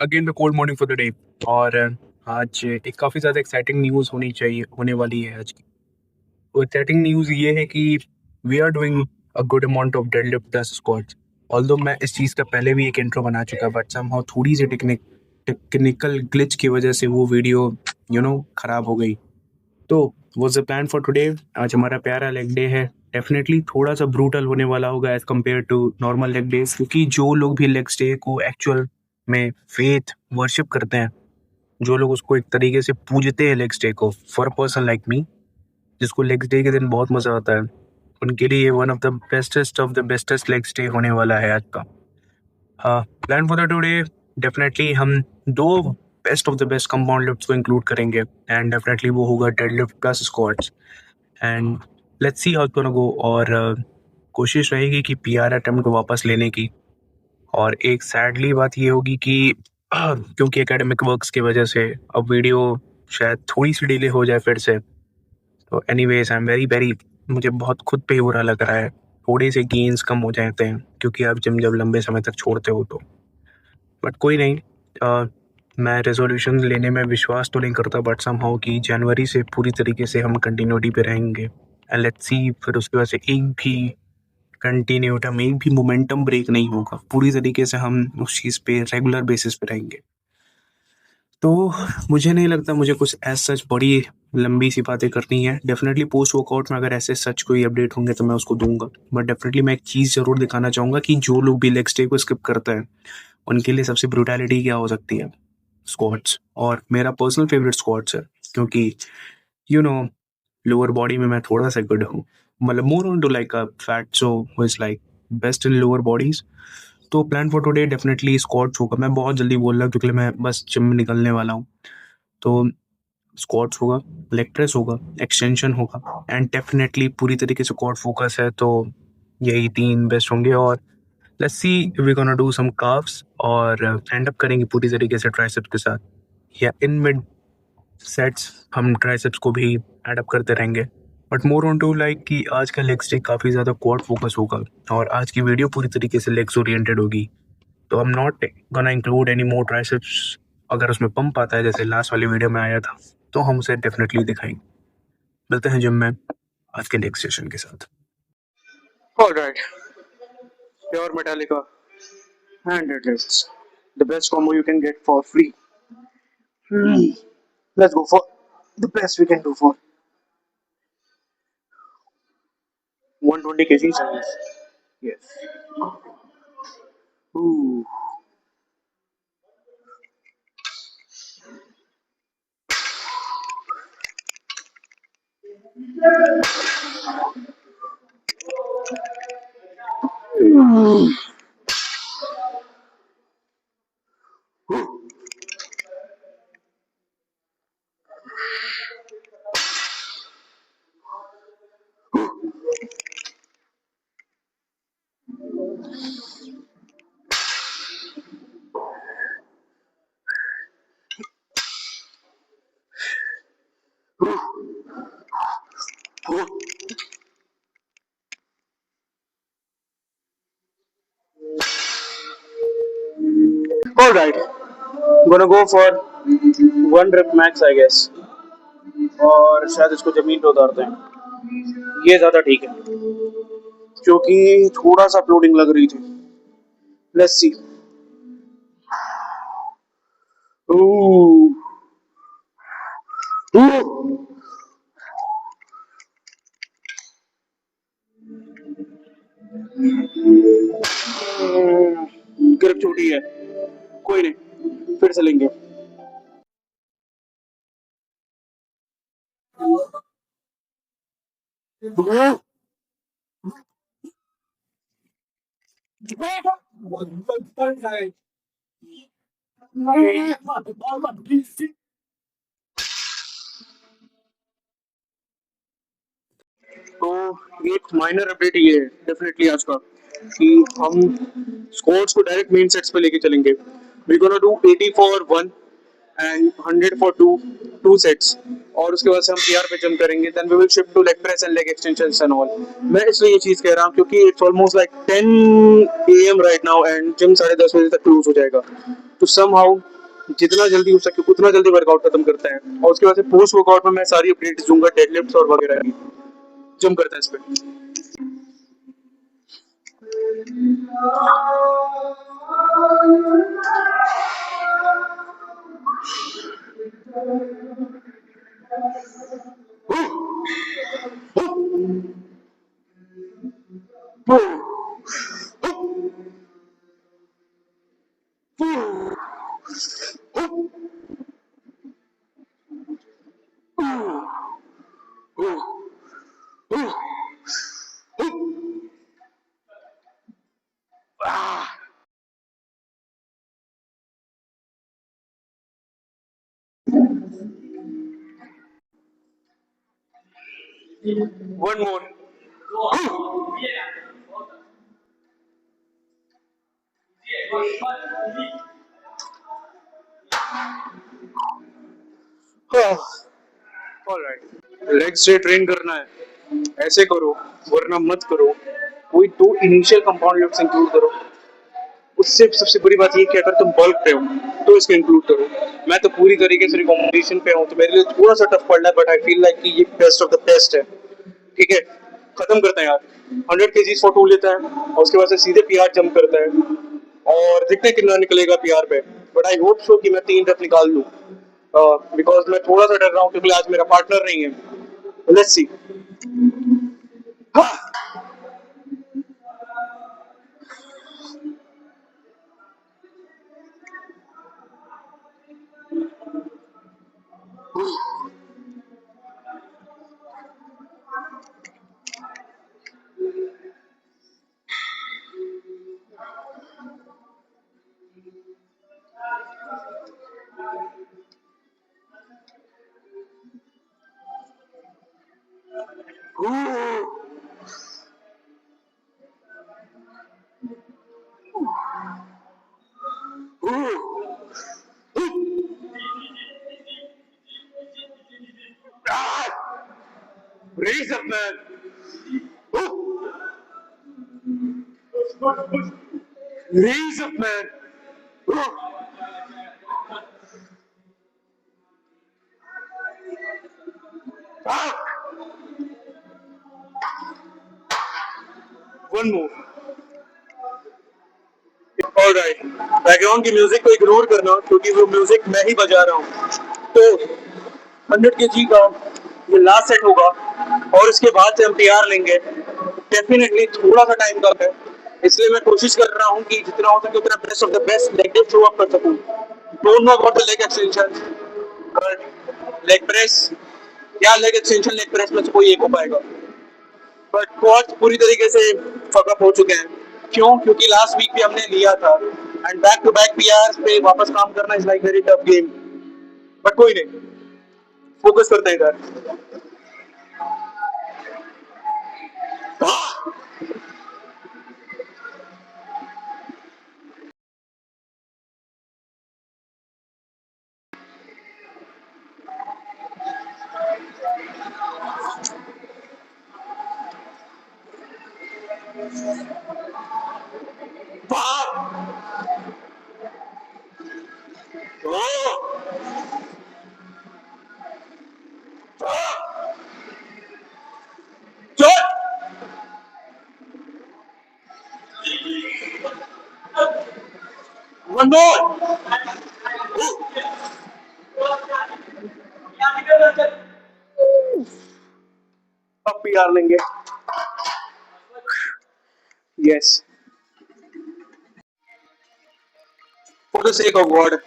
Again the cold morning for the day. और आज एक काफ़ी ज़्यादा एक्साइटिंग न्यूज़ होने वाली है आज की। वो एक्साइटिंग न्यूज़ ये है कि we are doing a good amount of deadlift plus squats. Although मैं इस चीज़ का पहले भी एक इंट्रो बना चुका, बट समहाउ थोड़ी सी टेक्निकल ग्लिच की वजह से वो वीडियो ख़राब हो गई। तो what's the plan for today? आज हमारा प्यारा लेग डे है। डेफिनेटली थोड़ा सा ब्रूटल होने वाला होगा as compared to normal leg days, क्योंकि जो लोग भी लेग डे को एक्चुअल में फेथ वर्शिप करते हैं, जो लोग उसको एक तरीके से पूजते हैं लेग डे को, for a person like me जिसको लेग डे के दिन बहुत मज़ा आता है, उनके लिए one of the bestest leg day होने वाला है आज का। हाँ, plan for the today, definitely हम दो best of the best compound lifts को इंक्लूड करेंगे, एंड डेफिनेटली वो होगा deadlift plus squats. And let's see how it's gonna go. और कोशिश रहेगी कि पीआर अटेम्प्ट को वापस लेने की। और एक सैडली बात ये होगी कि क्योंकि एकेडमिक वर्क्स की वजह से अब वीडियो शायद थोड़ी सी डिले हो जाए फिर से। तो anyways I am very very, मुझे बहुत खुद पे ही बुरा लग रहा है। थोड़े से गेन्स कम हो जाते हैं क्योंकि आप जिम जब लंबे समय तक छोड़ते हो तो, बट कोई नहीं। मैं रेजोल्यूशन लेने में विश्वास तो नहीं करता, बट समहाउ कि जनवरी से पूरी तरीके से हम कंटिन्यूटी पे रहेंगे। एंड लेट्स सी, फिर उसके बाद से एक भी कंटिन्यूटम, एक भी मोमेंटम ब्रेक नहीं होगा। पूरी तरीके से हम उस चीज़ पे रेगुलर बेसिस पे रहेंगे। तो मुझे नहीं लगता मुझे कुछ एज सच बड़ी लंबी सी बातें करनी है। डेफिनेटली पोस्ट वर्कआउट में अगर ऐसे सच कोई अपडेट होंगे तो मैं उसको दूंगा, बट डेफिनेटली मैं एक चीज़ ज़रूर दिखाना चाहूँगा कि जो लोग भी लेग डे को स्किप करते हैं उनके लिए सबसे ब्रूटैलिटी क्या हो सकती है, स्क्वाट्स। और मेरा पर्सनल फेवरेट स्क्वाट्स है, क्योंकि यू नो लोअर बॉडी में मैं थोड़ा सा गुड हूँ, मतलब more on to like a fatso who is like best in lower bodies. तो plan for today definitely squats होगा। मैं बहुत जल्दी बोल रहा हूँ क्योंकि मैं बस जिम में निकलने वाला हूँ। तो स्क्वाट्स होगा, लेग प्रेस होगा, एक्सटेंशन होगा, एंड डेफिनेटली पूरी तरीके से क्वाड फोकस है, तो यही तीन बेस्ट होंगे। और let's see we gonna do some calves, और एंड अप करेंगे पूरी तरीके से ट्राइसेप्स के साथ, या इन मिड सेट्स हम ट्राइसेप्स को भी एड अप करते रहेंगे। But more on to like कि आज का लेग डे काफ़ी ज़्यादा क्वाड फोकस होगा, और आज की वीडियो पूरी तरीके से लेग्स ओरिएंटेड होगी। तो I am not gonna include any more triceps. अगर उसमें पंप आता है जैसे लास्ट वाली वीडियो में आया था, तो हम उसे डेफिनेटली दिखाएंगे। मिलते हैं जिम में आज के नेक्स्ट सेशन के साथ। Alright, pure Metallica and deadlifts. The best combo you can get for free. Let's go for the best we can do for 120 kgs. Yes. Ooh. Alright, gonna go for one rep max, I guess. और शायद इसको जमीन पे उतारते हैं, ये ज्यादा ठीक है क्योंकि थोड़ा सा अपलोडिंग लग रही थी। Let's see. Ooh. Ooh. Grip छोटी है, कोई नहीं, फिर से लेंगे। तो एक माइनर अपडेट ये है डेफिनेटली आज का कि हम स्क्वाट्स को डायरेक्ट मेन सेट्स पे लेके चलेंगे। We gonna do 80 for 1 and 100 for 2, 2 sets. और उसके बाद से हम पीआर पे जंप करेंगे, then we will shift to leg press and leg extensions and all. मैं इसलिए ये चीज कह रहा हूँ क्योंकि it's almost like 10 AM right now and gym 10:30 बजे तक क्लोज हो जाएगा। तो समहाउ जितना जल्दी हो सके उतना जल्दी वर्कआउट खत्म करता है, और उसके बाद से पोस्ट वर्कआउट में मैं सारी अपडेट्स दूंगा डेडलिफ्ट्स और वगैरह की। जम करता है इस पे। One more. ऑलराइट, लेग्स से ट्रेन करना है, ऐसे करो वरना मत करो। कोई दो इनिशियल कंपाउंड लिफ्ट्स इंक्लूड करो। उससे सबसे बड़ी बात ये कि अगर तुम बल्क पे हो तो इसको इंक्लूड करो। मैं तो पूरी तरीके से रिकमेंडेशन पे हूँ, तो मेरे लिए थोड़ा सा टफ पड़ रहा है, बट आई फील लाइक कि ये बेस्ट ऑफ द बेस्ट है। ठीक है, खत्म करते हैं यार। 100 kg फॉर 2 लेता है और उसके बाद से सीधे पीआर जंप करता है, और देखते हैं कितना निकलेगा पीआर पे। बट आई होप सो कि मैं 3 रन निकाल लूँ, बिकॉज मैं थोड़ा सा डर रहा हूँ क्योंकि आज मेरा पार्टनर नहीं है। Let's see. Raise up, man. Raise up, man. One more. Alright, background की म्यूजिक को इग्नोर करना क्योंकि वो म्यूजिक मैं ही बजा रहा हूँ। तो 100 kg का ये लास्ट सेट होगा और उसके बाद से हम तैयार लेंगे। डेफिनेटली थोड़ा सा टाइम कम है, इसलिए मैं कोशिश कर रहा हूँ कि जितना हो सके उतना best of the best leg day show up कर सकूँ। Don't know about the leg extension, but leg press या लेग एक्सटेंशन लेग प्रेस में से कोई एक हो पाएगा। बट बहुत पूरी तरीके से फकअप हो चुके हैं। क्यों? क्योंकि लास्ट वीक भी हमने लिया था, and back to back PR पे वापस काम करना is like very tough game. But कोई नहीं, फोकस करते हैं इधर। One more. अब पीआर लेंगे। Yes, for the sake of God,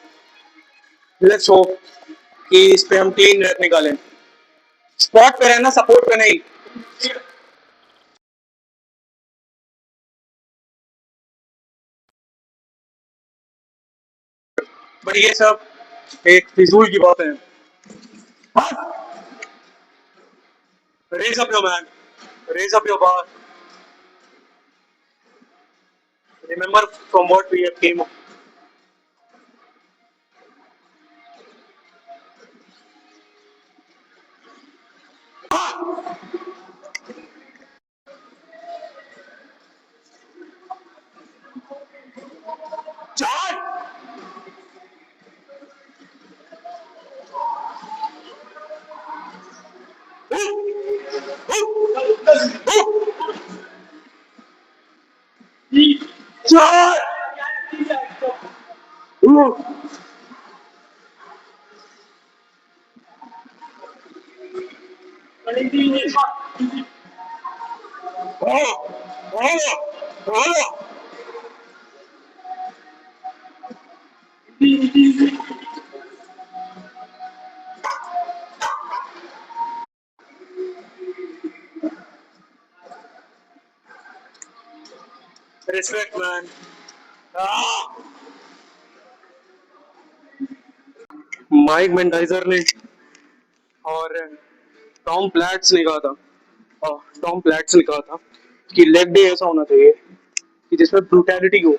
let's hope कि इस पे हम 3 रन निकालें। स्पॉट पे रहना, सपोर्ट पे नहीं। बट ये सब एक फिजूल की बात है। Raise up your man, raise up your bar, remember from what we have came. चार Respect, man. माइक मेंडाइजर ने और टॉम प्लैट्स ने कहा था, टॉम प्लैट्स ने कहा था कि लेग डे ऐसा होना चाहिए कि जिसमें ब्रूटैलिटी हो।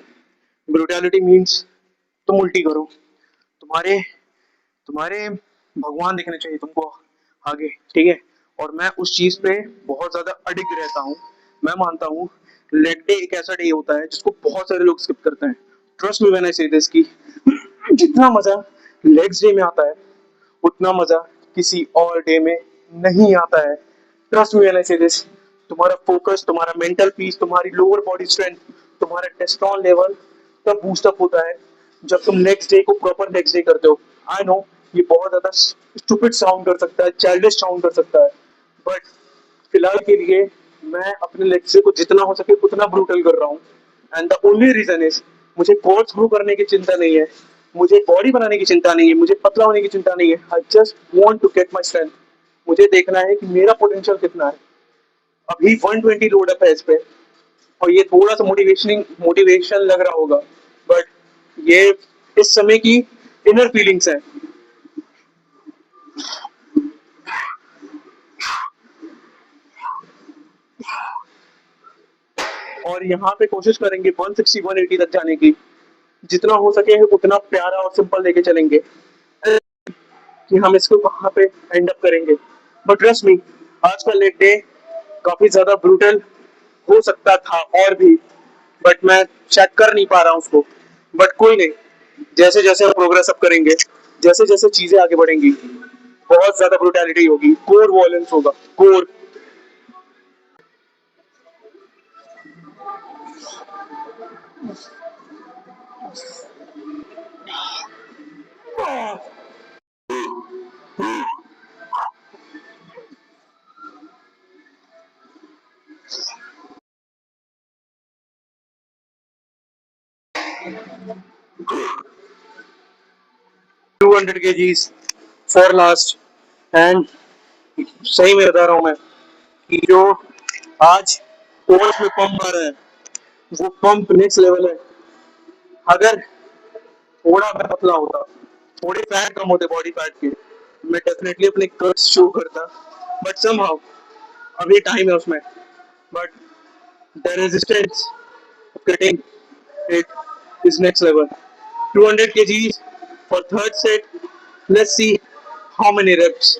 ब्रूटैलिटी मीन्स तुम उल्टी करो, तुम्हारे तुम्हारे भगवान दिखने चाहिए तुमको आगे, ठीक है। और मैं उस चीज पे बहुत ज्यादा अडिग रहता हूँ। मैं मानता हूँ लेग डे एक ऐसा डे होता है जिसको बहुत सारे लोग स्किप करते हैं। ट्रस्ट मी व्हेन आई से दिस की जितना मजा लेग्स डे में आता है उतना मजा किसी और डे में नहीं आता है। ट्रस्ट मी व्हेन आई से दिस। तुम्हारा फोकस, तुम्हारा मेंटल पीस, तुम्हारी लोअर बॉडी स्ट्रेंथ, तुम्हारा टेस्टोन लेवल तब बूस्ट अप होता है जब तुम नेक्स्ट डे को प्रॉपर नेक्स्ट डे करते हो। आई नो ये बहुत ज्यादा स्टूपिड साउंड कर सकता है, चाइल्डिश साउंड कर सकता है, बट फिलहाल के लिए मैं अपने लेग डे को जितना हो सके उतना ब्रूटल कर रहा हूँ। And the only reason is मुझे कोर्स ग्रो करने की चिंता नहीं है, मुझे बॉडी बनाने की चिंता नहीं है, मुझे पतला होने की चिंता नहीं है। I just want to get my strength. मुझे देखना है कि मेरा पोटेंशियल कितना है। अभी 120 लोड अप है इस पे, और ये थोड़ा सा मोटिवेशन लग रहा होगा, बट ये इस समय की इनर फीलिंग्स है। और यहाँ पे कोशिश करेंगे 160 180 तक जाने की, जितना हो सके उतना प्यारा और सिंपल लेके चलेंगे कि हम इसको कहाँ पे एंड अप करेंगे। बट ट्रस्ट मी, आज का लेग डे काफी ज्यादा ब्रूटल हो सकता था और भी, बट मैं चेक कर नहीं पा रहा हूँ उसको। बट कोई नहीं, जैसे जैसे हम प्रोग्रेस अप करेंगे, जैसे जैसे चीजें आगे बढ़ेंगी, बहुत ज्यादा ब्रूटैलिटी होगी, कोर वॉयलेंस होगा, core. To 200 kgs for last. एंड सही में बता रहा हूँ मैं कि जो आज कोर्स में पंप आ रहा है वो पंप नेक्स्ट लेवल है। अगर थोड़ा मैं पतला होता, थोड़े फैट कम होते बॉडी फैट के, मैं डेफिनेटली अपने कट्स शो करता, बट समहाउ अभी टाइम है उसमें। But the resistance getting it is next level. 200 kgs for third set. Let's see how many reps.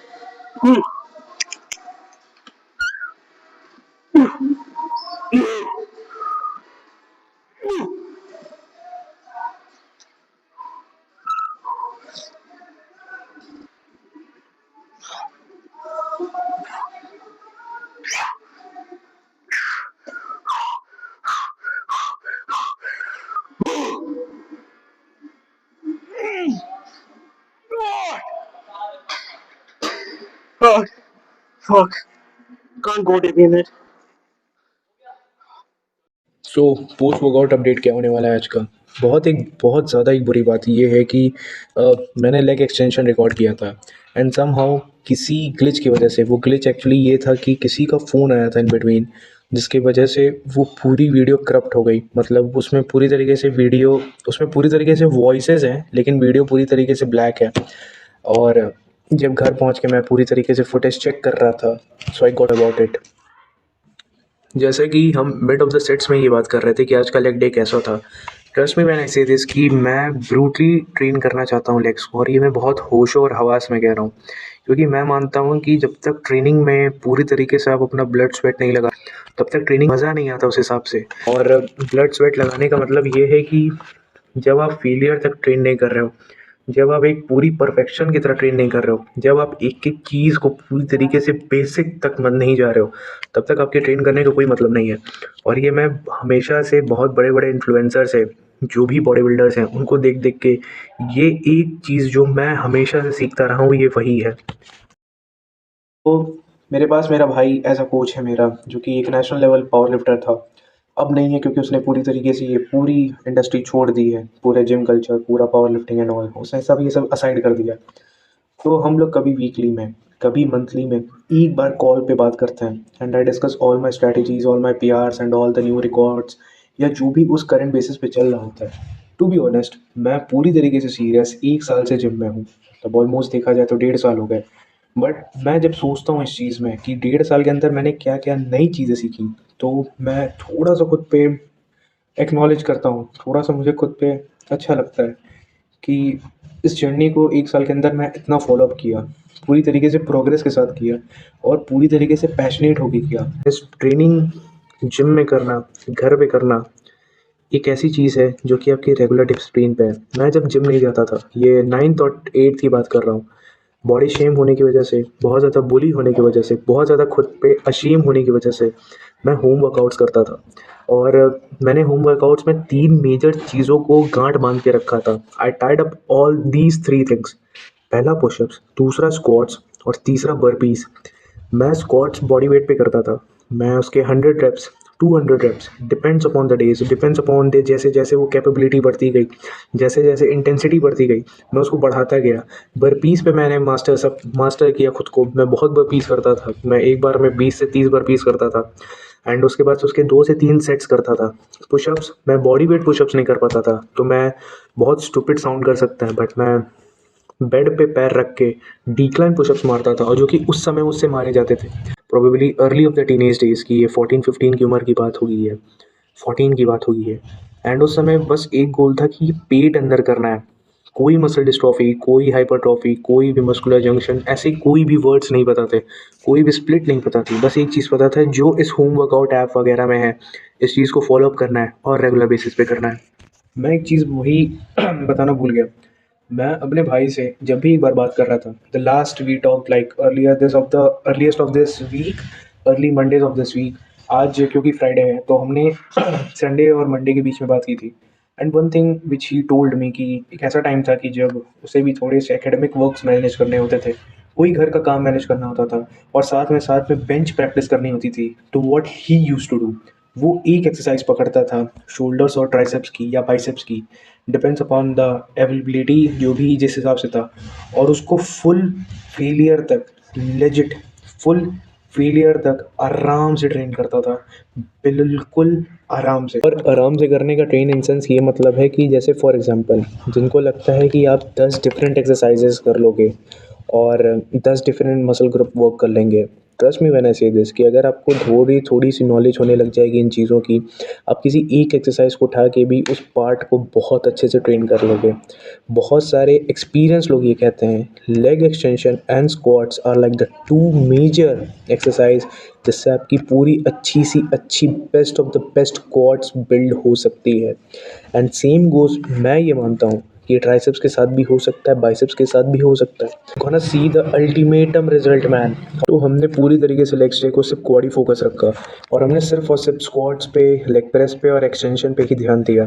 Oh, fuck. Can't go deep in it. So post workout update क्या होने वाला है आज का। बहुत ज़्यादा एक बुरी बात ये है कि मैंने लेग एक्सटेंशन रिकॉर्ड किया था एंड समहाउ किसी ग्लिच की वजह से, वो ग्लिच एक्चुअली ये था कि किसी का फ़ोन आया था इन बिटवीन, जिसकी वजह से वो पूरी वीडियो करप्ट हो गई। मतलब उसमें पूरी तरीके से वॉइसेस हैं लेकिन वीडियो पूरी तरीके से ब्लैक है। और जब घर पहुंच के मैं पूरी तरीके से फुटेज चेक कर रहा था, सो आई गॉट अबाउट इट। जैसे कि हम मिड ऑफ द सेट्स में ये बात कर रहे थे कि आज का लेग डे कैसा था। ट्रस्ट मी व्हेन आई से दिस कि मैं ब्रूटली ट्रेन करना चाहता हूँ लेग्स को, और ये मैं बहुत होशो और हवास में कह रहा हूँ, क्योंकि मैं मानता हूँ कि जब तक ट्रेनिंग में पूरी तरीके से आप अपना ब्लड स्वेट नहीं लगा तब तक ट्रेनिंग मज़ा नहीं आता उस हिसाब से। और ब्लड स्वेट लगाने का मतलब ये है कि जब आप फेलियर तक ट्रेन नहीं कर रहे हो जब आप एक पूरी परफेक्शन की तरह ट्रेन नहीं कर रहे हो, जब आप एक-एक चीज़ को पूरी तरीके से बेसिक तक मन नहीं जा रहे हो, तब तक आपके ट्रेन करने का कोई मतलब नहीं है। और ये मैं हमेशा से बहुत बड़े-बड़े इन्फ्लुएंसर्स हैं, जो भी बॉडी बिल्डर्स हैं, उनको देख-देख के ये एक चीज़ जो मैं हमेशा से सीखता रहा हूँ, ये वही है। तो मेरे पास मेरा भाई एज़ अ कोच है मेरा, जो कि एक नेशनल लेवल पावर लिफ्टर था। अब नहीं है क्योंकि उसने पूरी तरीके से ये पूरी इंडस्ट्री छोड़ दी है, पूरे जिम कल्चर, पूरा पावर लिफ्टिंग एंड ऑल, उसने सब ये सब असाइड कर दिया। तो हम लोग कभी वीकली में, कभी मंथली में एक बार कॉल पे बात करते हैं and I discuss all my strategies, all my PRs and all the new records, या जो भी उस करंट बेसिस पे चल रहा होता है। टू बी ऑनेस्ट, मैं पूरी तरीके से सीरियस 1 साल से जिम में हूँ, मतलब ऑलमोस्ट देखा जाए तो 1.5 साल हो गए। बट मैं जब सोचता हूँ इस चीज़ में कि 1.5 साल के अंदर मैंने क्या-क्या नई चीज़ें सीखी, तो मैं थोड़ा-सा खुद पे एक्नॉलेज करता हूँ, थोड़ा-सा मुझे खुद पे अच्छा लगता है कि इस जर्नी को 1 साल के अंदर मैं इतना फ़ॉलो अप किया, पूरी तरीके से प्रोग्रेस के साथ किया और पूरी तरीके से पैशनेट होके किया। इस ट्रेनिंग जिम में करना, घर पे करना, एक ऐसी चीज़ है जो कि आपकी रेगुलर डिसिप्लिन पे है। मैं जब जिम नहीं जाता था, ये 9th और 8th की बात कर रहा हूँ, बॉडी शेम होने की वजह से, बहुत ज़्यादा बुली होने की वजह से, बहुत ज़्यादा खुद पे अशेम होने की वजह से मैं होम वर्कआउट्स करता था। और मैंने होम वर्कआउट्स में 3 मेजर चीज़ों को गाँठ बाँध के रखा था। I tied up all these 3 things. पहला पुशअप्स, दूसरा स्क्वाट्स और तीसरा बर्पीज़। मैं स्क्वाट्स बॉडी वेट पे करता था। मैं उसके 100 reps, 200 reps, depends upon the days, depends upon the जैसे-जैसे वो कैपेबिलिटी बढ़ती गई, जैसे-जैसे इंटेंसिटी बढ़ती गई, मैं उसको बढ़ाता गया। बर्पीज़ पे मैंने मास्टर किया खुद को। मैं बहुत बर्पीज़ करता था। मैं एक बार में 20 से 30 बर्पीज़ करता था एंड उसके बाद उसके 2 से 3 सेट्स करता था। पुशअप्स, मैं बॉडी वेट पुशअप्स नहीं कर पाता था। तो मैं बहुत स्टूपिड साउंड कर सकता है, बट मैं बेड पे पैर रख के डिक्लाइन पुशअप्स मारता था, और जो कि उस समय मुझसे मारे जाते थे। Probably early of the teenage days की ये 14-15 की उम्र की बात होगी ये, 14 की बात होगी ये। एंड उस समय बस एक गोल था कि पेट अंदर करना है। कोई मसल डिस्ट्रॉफी, कोई हाइपरट्रॉफी, कोई भी मस्कुलर जंक्शन, ऐसे कोई भी वर्ड्स नहीं पता थे, कोई भी स्प्लिट नहीं पता थी। बस एक चीज़ पता था, जो इस होम वर्कआउट ऐप वगैरह में है, इस चीज़ को फॉलो अप करना है और रेगुलर बेसिस पे करना है। मैं एक चीज़ वही बताना भूल गया। मैं अपने भाई से जब भी एक बार बात कर रहा था, the last we talk like earliest of this week, early Mondays of this week. आज क्योंकि फ्राइडे है, तो हमने संडे और मंडे के बीच में बात की थी। And one thing which he told me कि एक ऐसा टाइम था कि जब उसे भी थोड़े से एकेडमिक वर्क्स मैनेज करने होते थे, कोई घर का काम मैनेज करना होता था, और साथ में बेंच प्रैक्टिस करनी होती थी। तो what he used to do, वो एक एक्सरसाइज पकड़ता था, शोल्डर्स और ट्राइसेप्स की या बाइसेप्स की, डिपेंड्स अपॉन द अवेलेबिलिटी, जो भी जिस हिसाब से था, और उसको फुल फेलियर तक, लेजिट फुल फेलियर तक आराम से ट्रेन करता था, बिल्कुल आराम से। और आराम से करने का ट्रेन इन सेंस ये मतलब है कि जैसे फॉर एग्जांपल, जिनको लगता है कि आप 10 डिफरेंट एक्सरसाइजेस कर लोगे और 10 डिफरेंट मसल ग्रुप वर्क कर लेंगे, ट्रस्ट मी व्हेन आई से दिस, कि अगर आपको थोड़ी सी नॉलेज होने लग जाएगी इन चीज़ों की, आप किसी एक एक्सरसाइज को उठा के भी उस पार्ट को बहुत अच्छे से ट्रेन कर लोगे। बहुत सारे एक्सपीरियंस लोग ये कहते हैं, leg extension and squats are like the two major exercise जिससे आपकी पूरी अच्छी best of the best quads build हो सकती है। एंड सेम गोज, मैं ये मानता हूँ कि ट्राइसेप्स के साथ भी हो सकता है, बाइसेप्स के साथ भी हो सकता है। Gonna see the ultimatum result man. तो हमने पूरी तरीके से लेग डे को सिर्फ क्वाड ही फोकस रखा, और हमने सिर्फ और सिर्फ स्क्वाट्स पे, लेग प्रेस पे और एक्सटेंशन पे ही ध्यान दिया।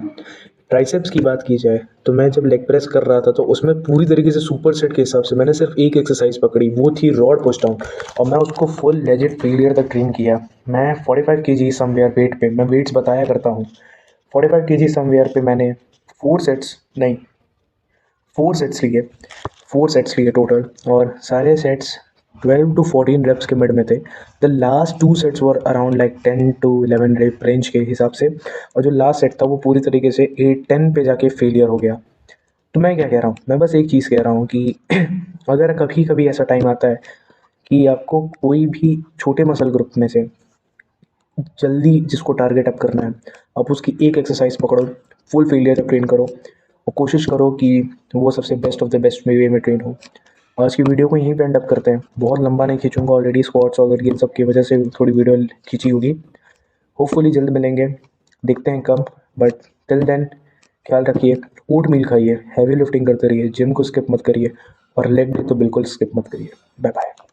ट्राइसेप्स की बात की जाए तो मैं जब लेग प्रेस कर रहा था, तो उसमें पूरी तरीके से सुपर सेट के हिसाब से मैंने सिर्फ एक एक्सरसाइज पकड़ी, वो थी रॉड पुश डाउन, और मैं उसको फुल लेजिट फेलियर तक ट्रेन किया। मैं 45 केजी समवेयर वेट पे, मैं वेट्स बताया करता हूँ, 45 केजी समवेयर पे मैंने 4 सेट्स लिए टोटल, और सारे सेट्स 12 टू 14 रेप्स के मिड में थे। The last 2 sets were around like 10 to 11 rep range के हिसाब से, और जो लास्ट सेट था वो पूरी तरीके से 8-10 पे जाके फेलियर हो गया। तो मैं क्या कह रहा हूँ, मैं बस एक चीज़ कह रहा हूँ कि अगर कभी कभी ऐसा टाइम आता है कि आपको कोई भी छोटे मसल ग्रुप में से जल्दी जिसको टारगेट अप करना है, आप उसकी एक एक्सरसाइज पकड़ो, फुल फेलियर तक ट्रेन करो, और कोशिश करो कि वो सबसे best of the best way में ट्रेन हो। आज की वीडियो को यहीं पे एंड अप करते हैं, बहुत लंबा नहीं खींचूंगा, ऑलरेडी स्क्वाट्स और इन सब की वजह से थोड़ी वीडियो खींची होगी। होपफुली जल्द मिलेंगे, देखते हैं कब, बट टिल देन ख्याल रखिए। ओट मील खाइए, हैवी लिफ्टिंग करते रहिए, जिम को स्किप मत करिए और लेग डे तो बिल्कुल स्किप मत करिए। Bye bye.